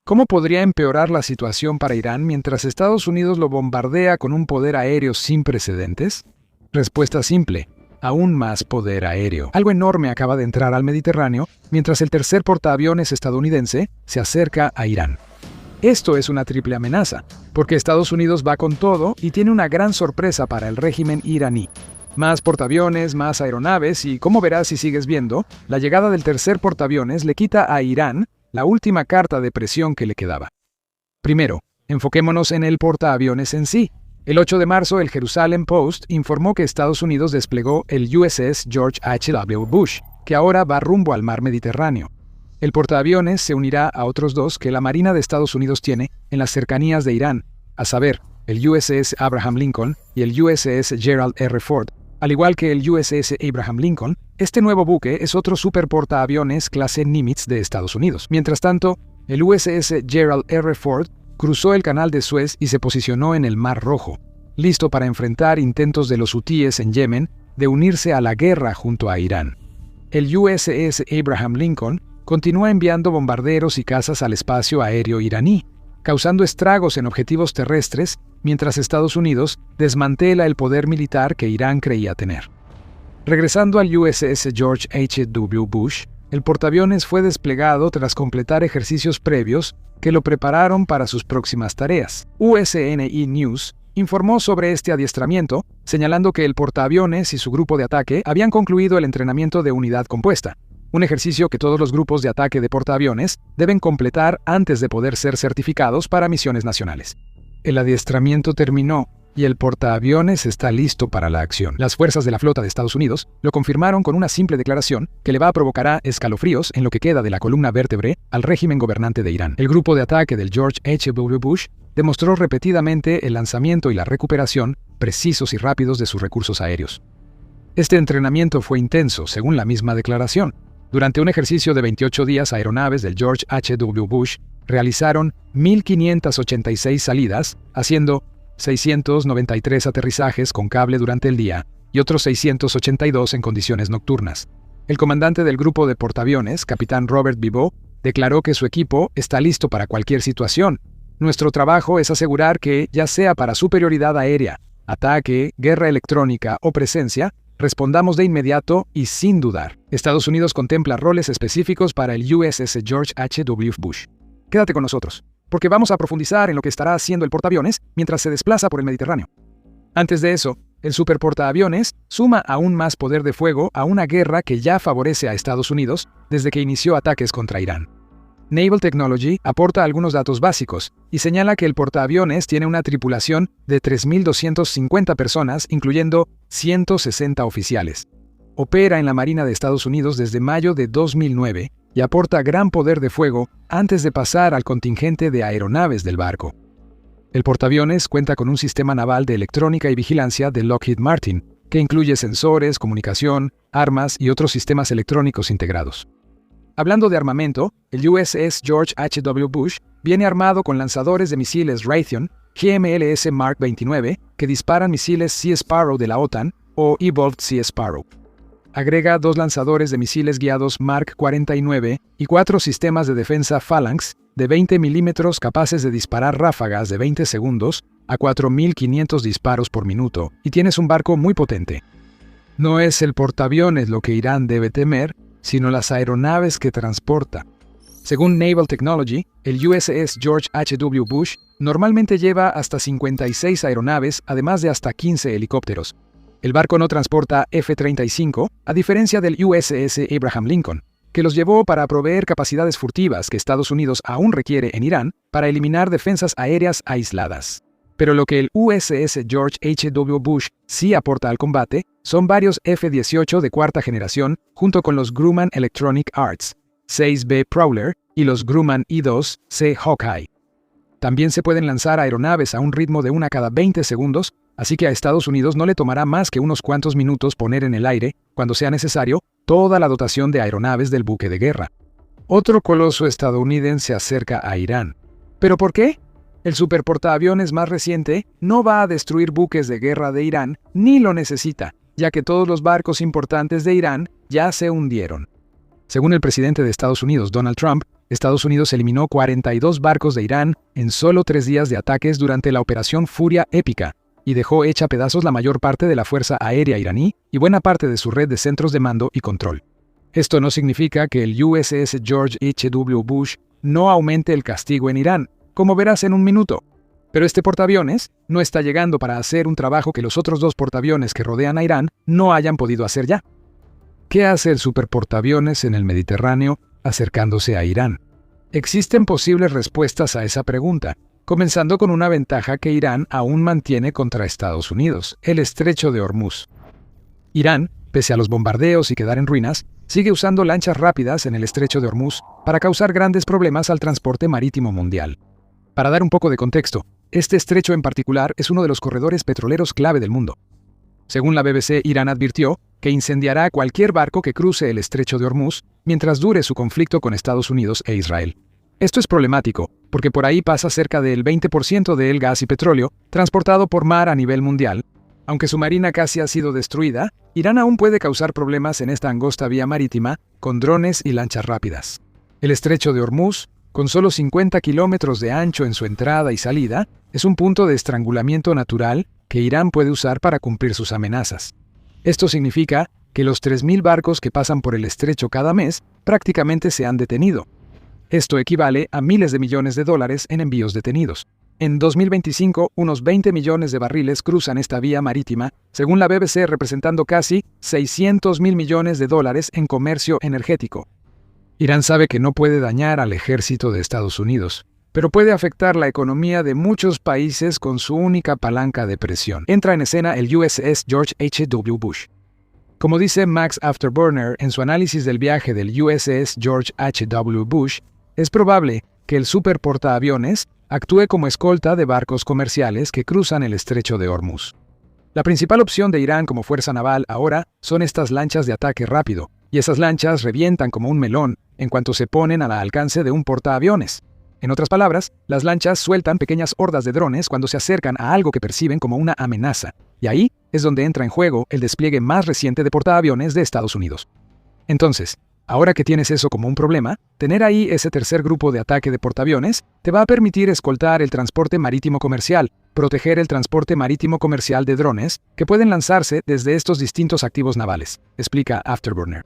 ¿Cómo podría empeorar la situación para Irán mientras Estados Unidos lo bombardea con un poder aéreo sin precedentes? Respuesta simple: aún más poder aéreo. Algo enorme acaba de entrar al Mediterráneo mientras el tercer portaaviones estadounidense se acerca a Irán. Esto es una triple amenaza, porque Estados Unidos va con todo y tiene una gran sorpresa para el régimen iraní. Más portaaviones, más aeronaves y, como verás si sigues viendo, la llegada del tercer portaaviones le quita a Irán la última carta de presión que le quedaba. Primero, enfoquémonos en el portaaviones en sí. El 8 de marzo, el Jerusalem Post informó que Estados Unidos desplegó el USS George H.W. Bush, que ahora va rumbo al mar Mediterráneo. El portaaviones se unirá a otros dos que la Marina de Estados Unidos tiene en las cercanías de Irán, a saber, el USS Abraham Lincoln y el USS Gerald R. Ford. Al igual que el USS Abraham Lincoln, este nuevo buque es otro superportaaviones clase Nimitz de Estados Unidos. Mientras tanto, el USS Gerald R. Ford cruzó el canal de Suez y se posicionó en el Mar Rojo, listo para enfrentar intentos de los hutíes en Yemen de unirse a la guerra junto a Irán. El USS Abraham Lincoln continúa enviando bombarderos y cazas al espacio aéreo iraní, causando estragos en objetivos terrestres mientras Estados Unidos desmantela el poder militar que Irán creía tener. Regresando al USS George H.W. Bush, el portaaviones fue desplegado tras completar ejercicios previos que lo prepararon para sus próximas tareas. USNI News informó sobre este adiestramiento, señalando que el portaaviones y su grupo de ataque habían concluido el entrenamiento de unidad compuesta, un ejercicio que todos los grupos de ataque de portaaviones deben completar antes de poder ser certificados para misiones nacionales. El adiestramiento terminó y el portaaviones está listo para la acción. Las fuerzas de la flota de Estados Unidos lo confirmaron con una simple declaración que le provocará escalofríos en lo que queda de la columna vértebre al régimen gobernante de Irán. El grupo de ataque del George H.W. Bush demostró repetidamente el lanzamiento y la recuperación precisos y rápidos de sus recursos aéreos. Este entrenamiento fue intenso, según la misma declaración. Durante un ejercicio de 28 días, aeronaves del George H.W. Bush realizaron 1.586 salidas, haciendo 693 aterrizajes con cable durante el día y otros 682 en condiciones nocturnas. El comandante del grupo de portaaviones, capitán Robert Bibeau, declaró que su equipo está listo para cualquier situación. Nuestro trabajo es asegurar que, ya sea para superioridad aérea, ataque, guerra electrónica o presencia, respondamos de inmediato y sin dudar. Estados Unidos contempla roles específicos para el USS George H.W. Bush. Quédate con nosotros, porque vamos a profundizar en lo que estará haciendo el portaaviones mientras se desplaza por el Mediterráneo. Antes de eso, el superportaaviones suma aún más poder de fuego a una guerra que ya favorece a Estados Unidos desde que inició ataques contra Irán. Naval Technology aporta algunos datos básicos y señala que el portaaviones tiene una tripulación de 3.250 personas, incluyendo 160 oficiales. Opera en la Marina de Estados Unidos desde mayo de 2009 y aporta gran poder de fuego antes de pasar al contingente de aeronaves del barco. El portaaviones cuenta con un sistema naval de electrónica y vigilancia de Lockheed Martin, que incluye sensores, comunicación, armas y otros sistemas electrónicos integrados. Hablando de armamento, el USS George H.W. Bush viene armado con lanzadores de misiles Raytheon GMLS Mark 29 que disparan misiles Sea Sparrow de la OTAN o Evolved Sea Sparrow. Agrega 2 lanzadores de misiles guiados Mark 49 y 4 sistemas de defensa Phalanx de 20 milímetros capaces de disparar ráfagas de 20 segundos a 4.500 disparos por minuto, y tienes un barco muy potente. No es el portaaviones lo que Irán debe temer, sino las aeronaves que transporta. Según Naval Technology, el USS George H.W. Bush normalmente lleva hasta 56 aeronaves, además de hasta 15 helicópteros. El barco no transporta F-35, a diferencia del USS Abraham Lincoln, que los llevó para proveer capacidades furtivas que Estados Unidos aún requiere en Irán para eliminar defensas aéreas aisladas. Pero lo que el USS George H.W. Bush sí aporta al combate son varios F-18 de cuarta generación junto con los Grumman Electronic Arts, 6B Prowler y los Grumman I-2C Hawkeye. También se pueden lanzar aeronaves a un ritmo de una cada 20 segundos, así que a Estados Unidos no le tomará más que unos cuantos minutos poner en el aire, cuando sea necesario, toda la dotación de aeronaves del buque de guerra. Otro coloso estadounidense acerca a Irán. ¿Pero por qué? El superportaaviones más reciente no va a destruir buques de guerra de Irán, ni lo necesita, ya que todos los barcos importantes de Irán ya se hundieron. Según el presidente de Estados Unidos, Donald Trump, Estados Unidos eliminó 42 barcos de Irán en solo 3 días de ataques durante la Operación Furia Épica y dejó hecha a pedazos la mayor parte de la Fuerza Aérea iraní y buena parte de su red de centros de mando y control. Esto no significa que el USS George H.W. Bush no aumente el castigo en Irán, como verás en un minuto. Pero este portaaviones no está llegando para hacer un trabajo que los otros 2 portaaviones que rodean a Irán no hayan podido hacer ya. ¿Qué hace el superportaaviones en el Mediterráneo acercándose a Irán? Existen posibles respuestas a esa pregunta, comenzando con una ventaja que Irán aún mantiene contra Estados Unidos, el Estrecho de Hormuz. Irán, pese a los bombardeos y quedar en ruinas, sigue usando lanchas rápidas en el Estrecho de Hormuz para causar grandes problemas al transporte marítimo mundial. Para dar un poco de contexto, este estrecho en particular es uno de los corredores petroleros clave del mundo. Según la BBC, Irán advirtió que incendiará cualquier barco que cruce el Estrecho de Hormuz mientras dure su conflicto con Estados Unidos e Israel. Esto es problemático, porque por ahí pasa cerca del 20% del gas y petróleo transportado por mar a nivel mundial. Aunque su marina casi ha sido destruida, Irán aún puede causar problemas en esta angosta vía marítima con drones y lanchas rápidas. El Estrecho de Hormuz, con solo 50 kilómetros de ancho en su entrada y salida, es un punto de estrangulamiento natural que Irán puede usar para cumplir sus amenazas. Esto significa que los 3.000 barcos que pasan por el estrecho cada mes prácticamente se han detenido. Esto equivale a miles de millones de dólares en envíos detenidos. En 2025, unos 20 millones de barriles cruzan esta vía marítima, según la BBC, representando casi 600.000 millones de dólares en comercio energético. Irán sabe que no puede dañar al ejército de Estados Unidos, pero puede afectar la economía de muchos países con su única palanca de presión. Entra en escena el USS George H.W. Bush. Como dice Max Afterburner en su análisis del viaje del USS George H.W. Bush, es probable que el superportaaviones actúe como escolta de barcos comerciales que cruzan el Estrecho de Hormuz. La principal opción de Irán como fuerza naval ahora son estas lanchas de ataque rápido, y esas lanchas revientan como un melón en cuanto se ponen al alcance de un portaaviones. En otras palabras, las lanchas sueltan pequeñas hordas de drones cuando se acercan a algo que perciben como una amenaza, y ahí es donde entra en juego el despliegue más reciente de portaaviones de Estados Unidos. Entonces, ahora que tienes eso como un problema, tener ahí ese tercer grupo de ataque de portaaviones te va a permitir escoltar el transporte marítimo comercial, proteger el transporte marítimo comercial de drones que pueden lanzarse desde estos distintos activos navales, explica Afterburner.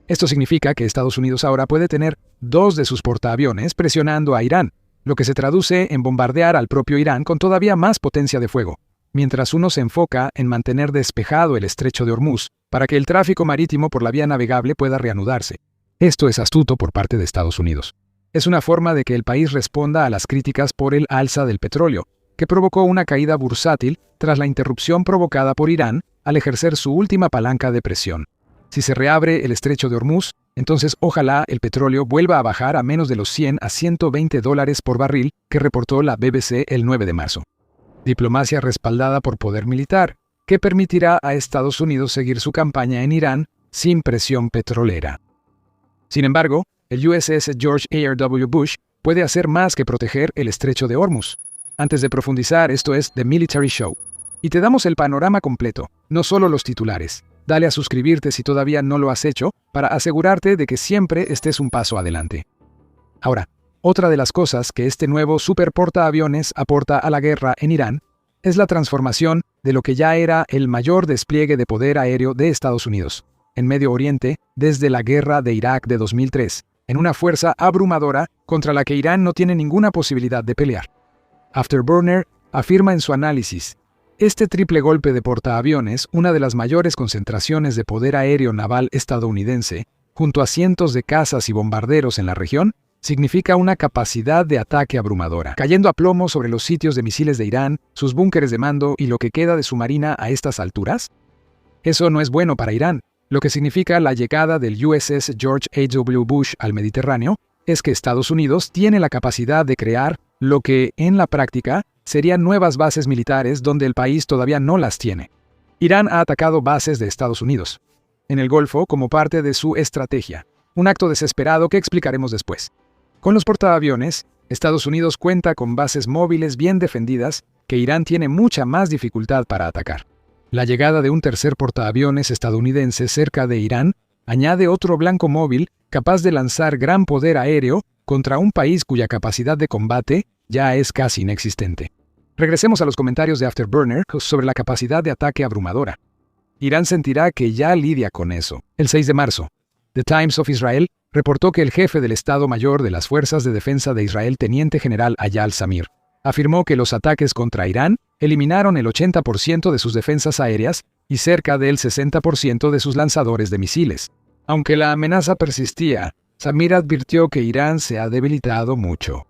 Esto significa que Estados Unidos ahora puede tener 2 de sus portaaviones presionando a Irán, lo que se traduce en bombardear al propio Irán con todavía más potencia de fuego, mientras uno se enfoca en mantener despejado el Estrecho de Hormuz para que el tráfico marítimo por la vía navegable pueda reanudarse. Esto es astuto por parte de Estados Unidos. Es una forma de que el país responda a las críticas por el alza del petróleo, que provocó una caída bursátil tras la interrupción provocada por Irán al ejercer su última palanca de presión. Si se reabre el Estrecho de Hormuz, entonces ojalá el petróleo vuelva a bajar a menos de los 100 a 120 dólares por barril que reportó la BBC el 9 de marzo. Diplomacia respaldada por poder militar, que permitirá a Estados Unidos seguir su campaña en Irán sin presión petrolera. Sin embargo, el USS George H.W. Bush puede hacer más que proteger el Estrecho de Hormuz. Antes de profundizar, esto es The Military Show. Y te damos el panorama completo, no solo los titulares. Dale a suscribirte si todavía no lo has hecho, para asegurarte de que siempre estés un paso adelante. Ahora, otra de las cosas que este nuevo superportaaviones aporta a la guerra en Irán es la transformación de lo que ya era el mayor despliegue de poder aéreo de Estados Unidos en Medio Oriente desde la guerra de Irak de 2003, en una fuerza abrumadora contra la que Irán no tiene ninguna posibilidad de pelear. Afterburner afirma en su análisis: este triple golpe de portaaviones, una de las mayores concentraciones de poder aéreo naval estadounidense, junto a cientos de cazas y bombarderos en la región, significa una capacidad de ataque abrumadora, cayendo a plomo sobre los sitios de misiles de Irán, sus búnkeres de mando y lo que queda de su marina a estas alturas. Eso no es bueno para Irán. Lo que significa la llegada del USS George H.W. Bush al Mediterráneo es que Estados Unidos tiene la capacidad de crear lo que, en la práctica, serían nuevas bases militares donde el país todavía no las tiene. Irán ha atacado bases de Estados Unidos en el Golfo como parte de su estrategia, un acto desesperado que explicaremos después. Con los portaaviones, Estados Unidos cuenta con bases móviles bien defendidas que Irán tiene mucha más dificultad para atacar. La llegada de un tercer portaaviones estadounidense cerca de Irán añade otro blanco móvil capaz de lanzar gran poder aéreo contra un país cuya capacidad de combate ya es casi inexistente. Regresemos a los comentarios de Afterburner sobre la capacidad de ataque abrumadora. Irán sentirá que ya lidia con eso. El 6 de marzo, The Times of Israel reportó que el jefe del Estado Mayor de las Fuerzas de Defensa de Israel, teniente general Ayal Samir, afirmó que los ataques contra Irán eliminaron el 80% de sus defensas aéreas y cerca del 60% de sus lanzadores de misiles. Aunque la amenaza persistía, Samir advirtió que Irán se ha debilitado mucho.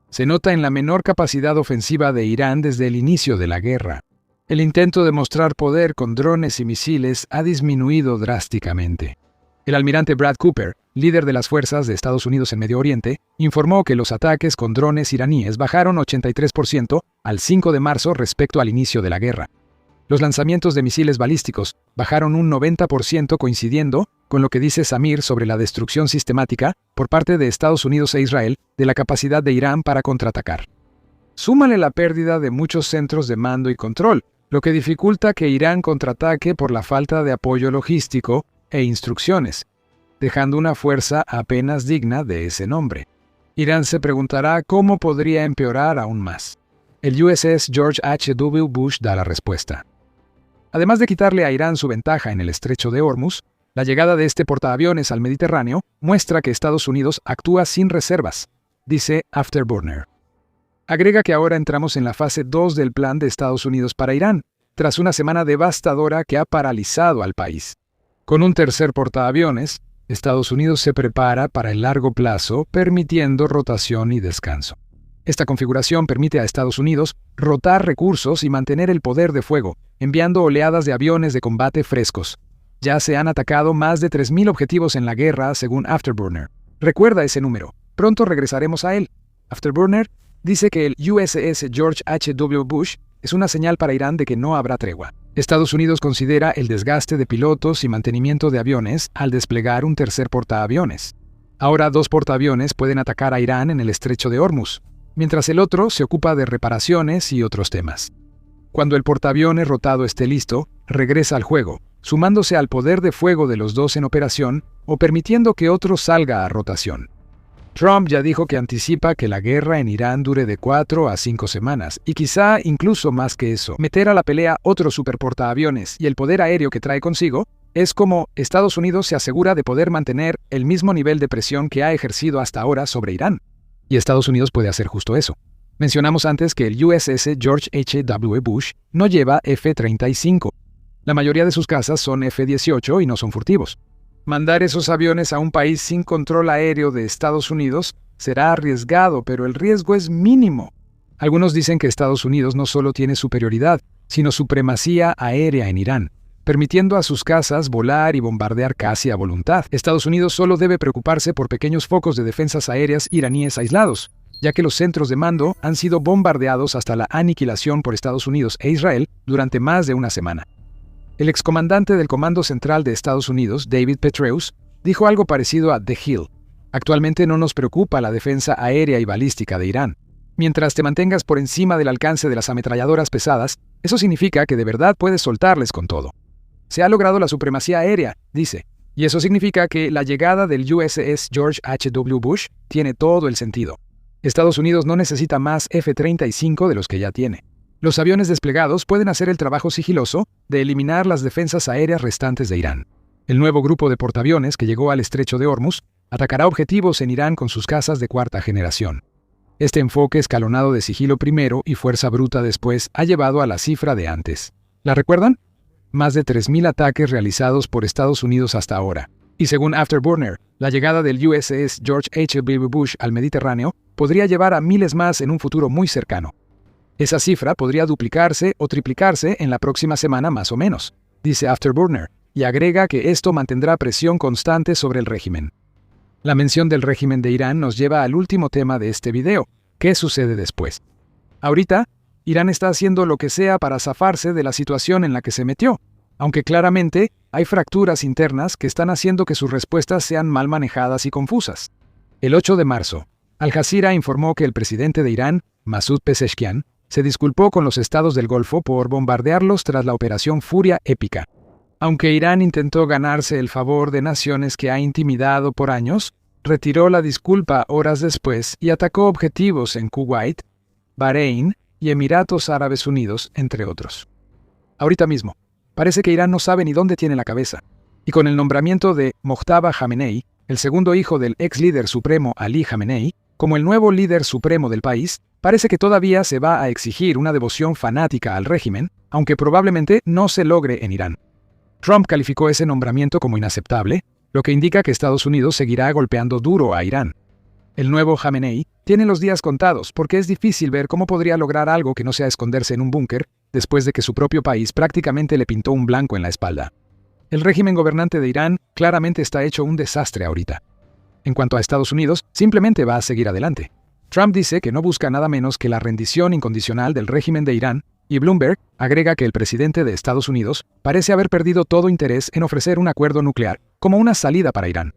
Se nota en la menor capacidad ofensiva de Irán desde el inicio de la guerra. El intento de mostrar poder con drones y misiles ha disminuido drásticamente. El almirante Brad Cooper, líder de las fuerzas de Estados Unidos en Medio Oriente, informó que los ataques con drones iraníes bajaron 83% al 5 de marzo respecto al inicio de la guerra. Los lanzamientos de misiles balísticos bajaron un 90%, coincidiendo con lo que dice Samir sobre la destrucción sistemática por parte de Estados Unidos e Israel de la capacidad de Irán para contraatacar. Súmale la pérdida de muchos centros de mando y control, lo que dificulta que Irán contraataque por la falta de apoyo logístico e instrucciones, dejando una fuerza apenas digna de ese nombre. Irán se preguntará cómo podría empeorar aún más. El USS George H.W. Bush da la respuesta. Además de quitarle a Irán su ventaja en el estrecho de Hormuz, la llegada de este portaaviones al Mediterráneo muestra que Estados Unidos actúa sin reservas, dice Afterburner. Agrega que ahora entramos en la fase 2 del plan de Estados Unidos para Irán, tras una semana devastadora que ha paralizado al país. Con un tercer portaaviones, Estados Unidos se prepara para el largo plazo, permitiendo rotación y descanso. Esta configuración permite a Estados Unidos rotar recursos y mantener el poder de fuego, enviando oleadas de aviones de combate frescos. Ya se han atacado más de 3.000 objetivos en la guerra, según Afterburner. Recuerda ese número. Pronto regresaremos a él. Afterburner dice que el USS George H.W. Bush es una señal para Irán de que no habrá tregua. Estados Unidos considera el desgaste de pilotos y mantenimiento de aviones al desplegar un tercer portaaviones. Ahora 2 portaaviones pueden atacar a Irán en el estrecho de Hormuz, mientras el otro se ocupa de reparaciones y otros temas. Cuando el portaaviones rotado esté listo, regresa al juego, sumándose al poder de fuego de los 2 en operación o permitiendo que otro salga a rotación. Trump ya dijo que anticipa que la guerra en Irán dure de 4 a 5 semanas, y quizá incluso más que eso. Meter a la pelea otro superportaaviones y el poder aéreo que trae consigo es como Estados Unidos se asegura de poder mantener el mismo nivel de presión que ha ejercido hasta ahora sobre Irán. Y Estados Unidos puede hacer justo eso. Mencionamos antes que el USS George H.W. Bush no lleva F-35. La mayoría de sus cazas son F-18 y no son furtivos. Mandar esos aviones a un país sin control aéreo de Estados Unidos será arriesgado, pero el riesgo es mínimo. Algunos dicen que Estados Unidos no solo tiene superioridad, sino supremacía aérea en Irán, permitiendo a sus cazas volar y bombardear casi a voluntad. Estados Unidos solo debe preocuparse por pequeños focos de defensas aéreas iraníes aislados, ya que los centros de mando han sido bombardeados hasta la aniquilación por Estados Unidos e Israel durante más de una semana. El excomandante del Comando Central de Estados Unidos, David Petraeus, dijo algo parecido a The Hill. Actualmente no nos preocupa la defensa aérea y balística de Irán. Mientras te mantengas por encima del alcance de las ametralladoras pesadas, eso significa que de verdad puedes soltarles con todo. Se ha logrado la supremacía aérea, dice, y eso significa que la llegada del USS George H.W. Bush tiene todo el sentido. Estados Unidos no necesita más F-35 de los que ya tiene. Los aviones desplegados pueden hacer el trabajo sigiloso de eliminar las defensas aéreas restantes de Irán. El nuevo grupo de portaaviones que llegó al estrecho de Hormuz atacará objetivos en Irán con sus cazas de 4ª generación. Este enfoque escalonado de sigilo primero y fuerza bruta después ha llevado a la cifra de antes. ¿La recuerdan? Más de 3.000 ataques realizados por Estados Unidos hasta ahora. Y según Afterburner, la llegada del USS George H.W. Bush al Mediterráneo podría llevar a miles más en un futuro muy cercano. Esa cifra podría duplicarse o triplicarse en la próxima semana más o menos, dice Afterburner, y agrega que esto mantendrá presión constante sobre el régimen. La mención del régimen de Irán nos lleva al último tema de este video. ¿Qué sucede después? Ahorita, Irán está haciendo lo que sea para zafarse de la situación en la que se metió, aunque claramente hay fracturas internas que están haciendo que sus respuestas sean mal manejadas y confusas. El 8 de marzo, Al Jazeera informó que el presidente de Irán, Masoud Pezeshkian, se disculpó con los estados del Golfo por bombardearlos tras la operación Furia Épica. Aunque Irán intentó ganarse el favor de naciones que ha intimidado por años, retiró la disculpa horas después y atacó objetivos en Kuwait, Bahrein y Emiratos Árabes Unidos, entre otros. Ahorita mismo, parece que Irán no sabe ni dónde tiene la cabeza. Y con el nombramiento de Mojtaba Khamenei, el segundo hijo del ex líder supremo Ali Khamenei, como el nuevo líder supremo del país, parece que todavía se va a exigir una devoción fanática al régimen, aunque probablemente no se logre en Irán. Trump calificó ese nombramiento como inaceptable, lo que indica que Estados Unidos seguirá golpeando duro a Irán. El nuevo Khamenei tiene los días contados porque es difícil ver cómo podría lograr algo que no sea esconderse en un búnker después de que su propio país prácticamente le pintó un blanco en la espalda. El régimen gobernante de Irán claramente está hecho un desastre ahorita. En cuanto a Estados Unidos, simplemente va a seguir adelante. Trump dice que no busca nada menos que la rendición incondicional del régimen de Irán, y Bloomberg agrega que el presidente de Estados Unidos parece haber perdido todo interés en ofrecer un acuerdo nuclear como una salida para Irán.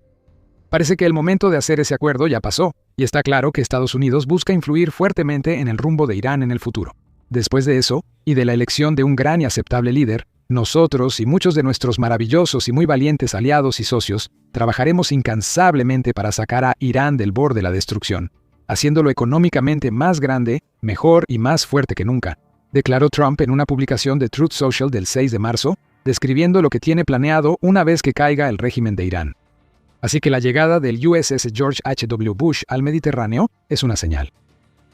Parece que el momento de hacer ese acuerdo ya pasó, y está claro que Estados Unidos busca influir fuertemente en el rumbo de Irán en el futuro. Después de eso, y de la elección de un gran y aceptable líder, nosotros y muchos de nuestros maravillosos y muy valientes aliados y socios trabajaremos incansablemente para sacar a Irán del borde de la destrucción, haciéndolo económicamente más grande, mejor y más fuerte que nunca, declaró Trump en una publicación de Truth Social del 6 de marzo, describiendo lo que tiene planeado una vez que caiga el régimen de Irán. Así que la llegada del USS George H.W. Bush al Mediterráneo es una señal.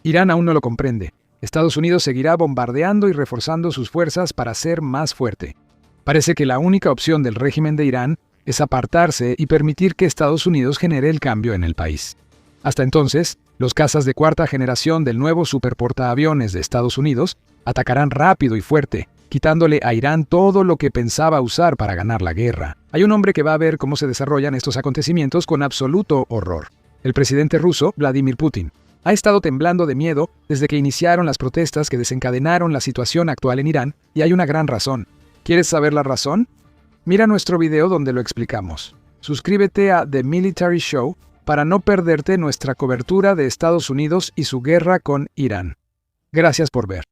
Irán aún no lo comprende. Estados Unidos seguirá bombardeando y reforzando sus fuerzas para ser más fuerte. Parece que la única opción del régimen de Irán es apartarse y permitir que Estados Unidos genere el cambio en el país. Hasta entonces, los cazas de cuarta generación del nuevo superportaaviones de Estados Unidos atacarán rápido y fuerte, quitándole a Irán todo lo que pensaba usar para ganar la guerra. Hay un hombre que va a ver cómo se desarrollan estos acontecimientos con absoluto horror. El presidente ruso, Vladimir Putin, ha estado temblando de miedo desde que iniciaron las protestas que desencadenaron la situación actual en Irán, y hay una gran razón. ¿Quieres saber la razón? Mira nuestro video donde lo explicamos. Suscríbete a The Military Show para no perderte nuestra cobertura de Estados Unidos y su guerra con Irán. Gracias por ver.